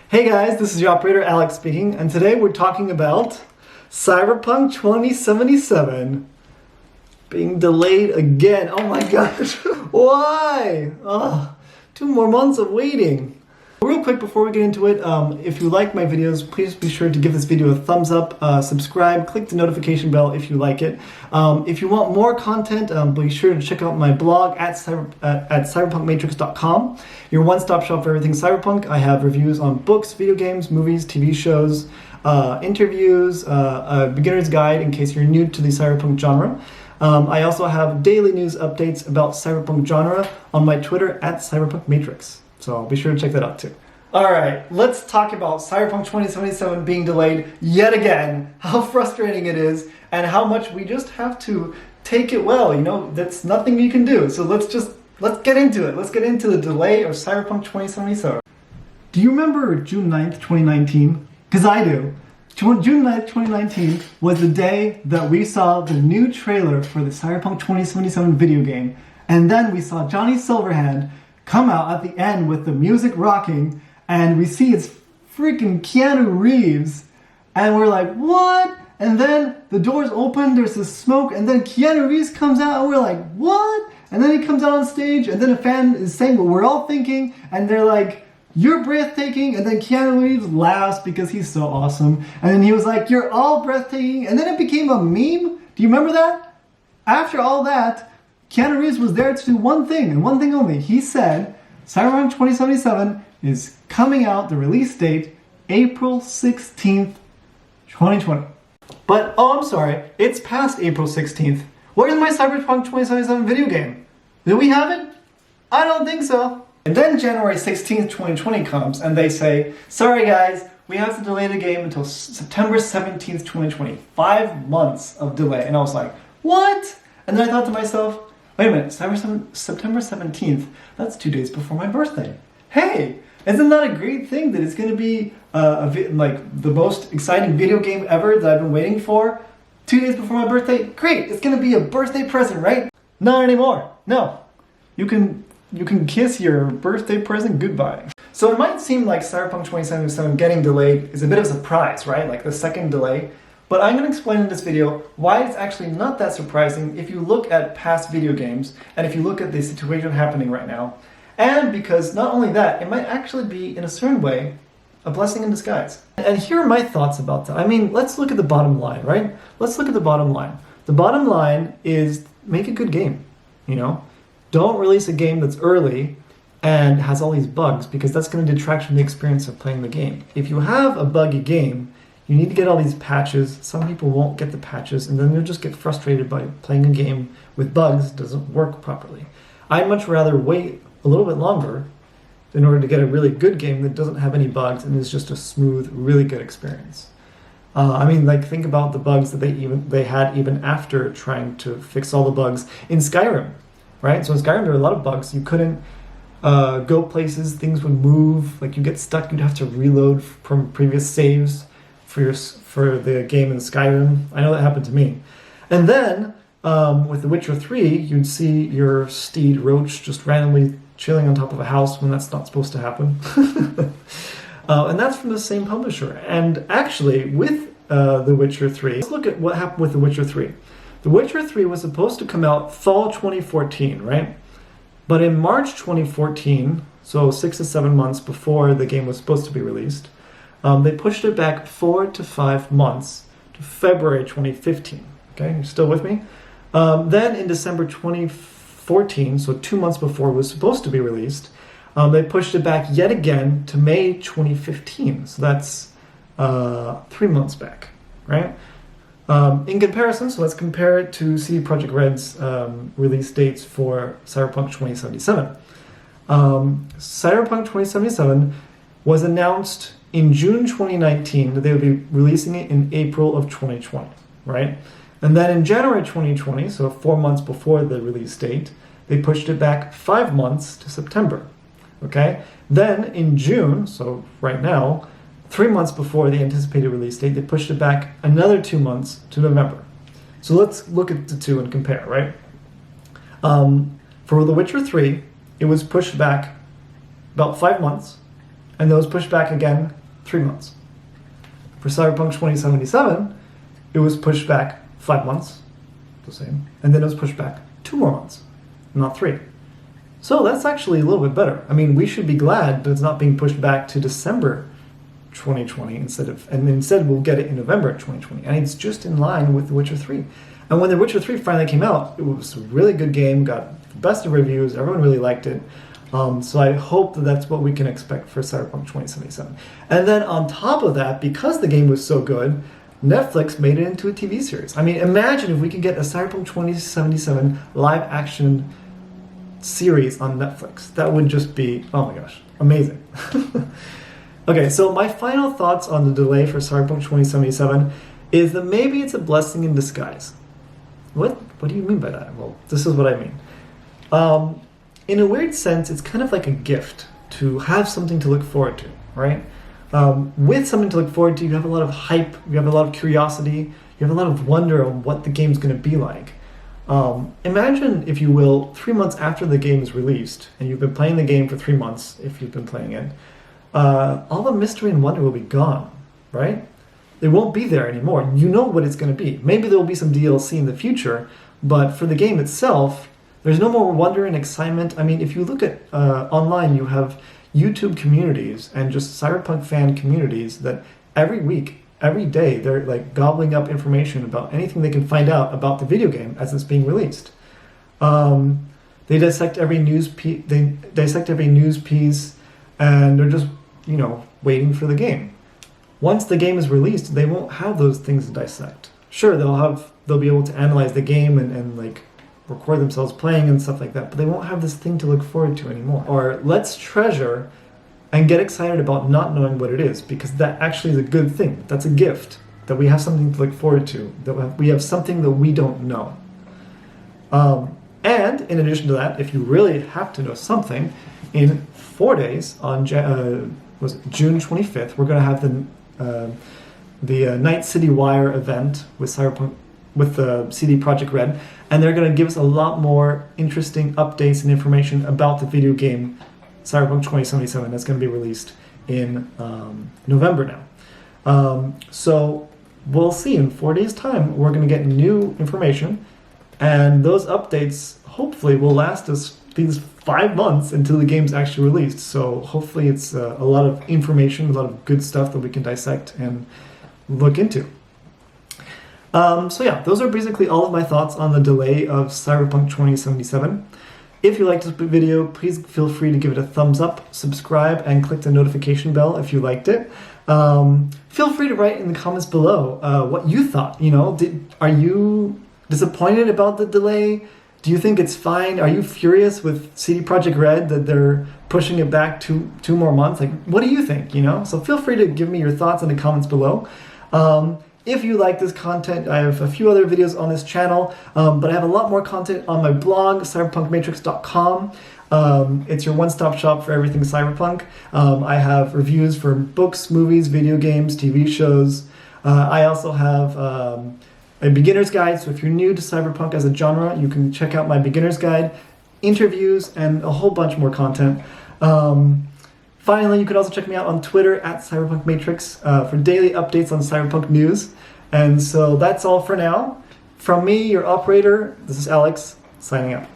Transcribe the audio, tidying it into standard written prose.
Hey guys, this is your operator Alex speaking, and today we're talking about Cyberpunk 2077 being delayed again. Oh my gosh, why? Oh, 2 more months of waiting. Real quick before we get into it, if you like my videos, please be sure to give this video a thumbs up, subscribe, click the notification bell if you like it. If you want more content, be sure to check out my blog at cyberpunkmatrix.com, your one-stop shop for everything cyberpunk. I have reviews on books, video games, movies, TV shows, interviews, a beginner's guide in case you're new to the cyberpunk genre. I also have daily news updates about cyberpunk genre on my Twitter at cyberpunkmatrix. So be sure to check that out too. Alright, let's talk about Cyberpunk 2077 being delayed yet again, how frustrating it is, and how much we just have to take it well. You know, that's nothing you can do. So let's get into it. Let's get into the delay of Cyberpunk 2077. Do you remember June 9th, 2019? Because I do. June 9th, 2019 was the day that we saw the new trailer for the Cyberpunk 2077 video game, and then we saw Johnny Silverhand come out at the end with the music rocking, and we see it's freaking Keanu Reeves, and we're like, what? And then the doors open, there's this smoke, and then Keanu Reeves comes out, and we're like, what? And then he comes out on stage, and then a fan is saying what we're all thinking, and they're like, you're breathtaking, and then Keanu Reeves laughs because he's so awesome, and then he was like, you're all breathtaking, and then it became a meme. Do you remember that? After all that, Keanu Reeves was there to do one thing, and one thing only. He said, Cyberpunk 2077 is coming out, the release date, April 16th, 2020. But, oh, I'm sorry, it's past April 16th. Where's my Cyberpunk 2077 video game? Do we have it? I don't think so. And then January 16th, 2020 comes, and they say, sorry guys, we have to delay the game until September 17th, 2020. 5 months of delay. And I was like, what? And then I thought to myself, wait a minute, September 17th, that's 2 days before my birthday. Hey, isn't that a great thing that it's going to be like the most exciting video game ever that I've been waiting for? 2 days before my birthday? Great, it's going to be a birthday present, right? Not anymore. No. You can kiss your birthday present goodbye. So it might seem like Cyberpunk 2077 getting delayed is a bit of a surprise, right? Like the second delay. But I'm going to explain in this video why it's actually not that surprising if you look at past video games and if you look at the situation happening right now. And because not only that, it might actually be, in a certain way, a blessing in disguise. And here are my thoughts about that. I mean, let's look at the bottom line, right? Let's look at the bottom line. The bottom line is make a good game, you know? Don't release a game that's early and has all these bugs because that's going to detract from the experience of playing the game. If you have a buggy game, you need to get all these patches. Some people won't get the patches, and then they'll just get frustrated by playing a game with bugs that doesn't work properly. I'd much rather wait a little bit longer in order to get a really good game that doesn't have any bugs and is just a smooth, really good experience. I mean, like, think about the bugs that they had even after trying to fix all the bugs in Skyrim, right? So in Skyrim, there were a lot of bugs. You couldn't go places, things would move, like you get stuck, you'd have to reload from previous saves for the game in Skyrim. I know that happened to me. And then, with The Witcher 3, you'd see your steed Roach just randomly chilling on top of a house when that's not supposed to happen. And that's from the same publisher. And actually, with The Witcher 3, let's look at what happened with The Witcher 3. The Witcher 3 was supposed to come out fall 2014, right? But in March 2014, so 6 to 7 months before the game was supposed to be released, they pushed it back 4 to 5 months to February 2015. Okay, you still with me? Then in December 2014, so 2 months before it was supposed to be released, they pushed it back yet again to May 2015. So that's 3 months back, right? In comparison, so let's compare it to CD Projekt Red's release dates for Cyberpunk 2077. Cyberpunk 2077 was announced in June 2019 that they would be releasing it in April of 2020, right? And then in January 2020, so 4 months before the release date, they pushed it back 5 months to September, okay? Then in June, so right now, 3 months before the anticipated release date, they pushed it back another 2 months to November. So let's look at the two and compare, right? For The Witcher 3, it was pushed back about 5 months, and those pushed back again 3 months. For Cyberpunk 2077, it was pushed back 5 months, the same, and then it was pushed back 2 more months, not 3. So that's actually a little bit better. I mean, we should be glad that it's not being pushed back to December 2020 instead we'll get it in November 2020, and it's just in line with The Witcher 3. And when The Witcher 3 finally came out, it was a really good game, got the best of reviews, everyone really liked it. So I hope that that's what we can expect for Cyberpunk 2077. And then on top of that, because the game was so good, Netflix made it into a TV series. I mean, imagine if we could get a Cyberpunk 2077 live action series on Netflix. That would just be, oh my gosh, amazing. Okay, so my final thoughts on the delay for Cyberpunk 2077 is that maybe it's a blessing in disguise. What do you mean by that? Well, this is what I mean. In a weird sense, it's kind of like a gift to have something to look forward to, right? With something to look forward to, you have a lot of hype, you have a lot of curiosity, you have a lot of wonder on what the game's going to be like. Imagine, if you will, 3 months after the game is released, and you've been playing the game for 3 months, if you've been playing it, all the mystery and wonder will be gone, right? It won't be there anymore. You know what it's going to be. Maybe there will be some DLC in the future, but for the game itself, there's no more wonder and excitement. I mean, if you look at online, you have YouTube communities and just Cyberpunk fan communities that every week, every day, they're like gobbling up information about anything they can find out about the video game as it's being released. They dissect every news piece, and they're just, waiting for the game. Once the game is released, they won't have those things to dissect. Sure, they'll be able to analyze the game and like record themselves playing and stuff like that, but they won't have this thing to look forward to anymore. Or let's treasure and get excited about not knowing what it is, because that actually is a good thing. That's a gift, that we have something to look forward to, that we have something that we don't know. And in addition to that, if you really have to know something, in 4 days, on June 25th, we're going to have the Night City Wire event with Cyberpunk, with the CD Projekt Red, and they're going to give us a lot more interesting updates and information about the video game Cyberpunk 2077 that's going to be released in November now. So we'll see. In 4 days' time, we're going to get new information, and those updates hopefully will last us these 5 months until the game's actually released. So hopefully it's a lot of information, a lot of good stuff that we can dissect and look into. So yeah, those are basically all of my thoughts on the delay of Cyberpunk 2077. If you liked this video, please feel free to give it a thumbs up, subscribe, and click the notification bell if you liked it. Feel free to write in the comments below what you thought. Are you disappointed about the delay? Do you think it's fine? Are you furious with CD Projekt Red that they're pushing it back two more months? Like, what do you think? So feel free to give me your thoughts in the comments below. If you like this content, I have a few other videos on this channel, but I have a lot more content on my blog, cyberpunkmatrix.com. It's your one-stop shop for everything Cyberpunk. I have reviews for books, movies, video games, TV shows. I also have a beginner's guide, so if you're new to Cyberpunk as a genre, you can check out my beginner's guide, interviews, and a whole bunch more content. Finally, you can also check me out on Twitter at CyberpunkMatrix for daily updates on Cyberpunk news. And so that's all for now. From me, your operator, this is Alex, signing out.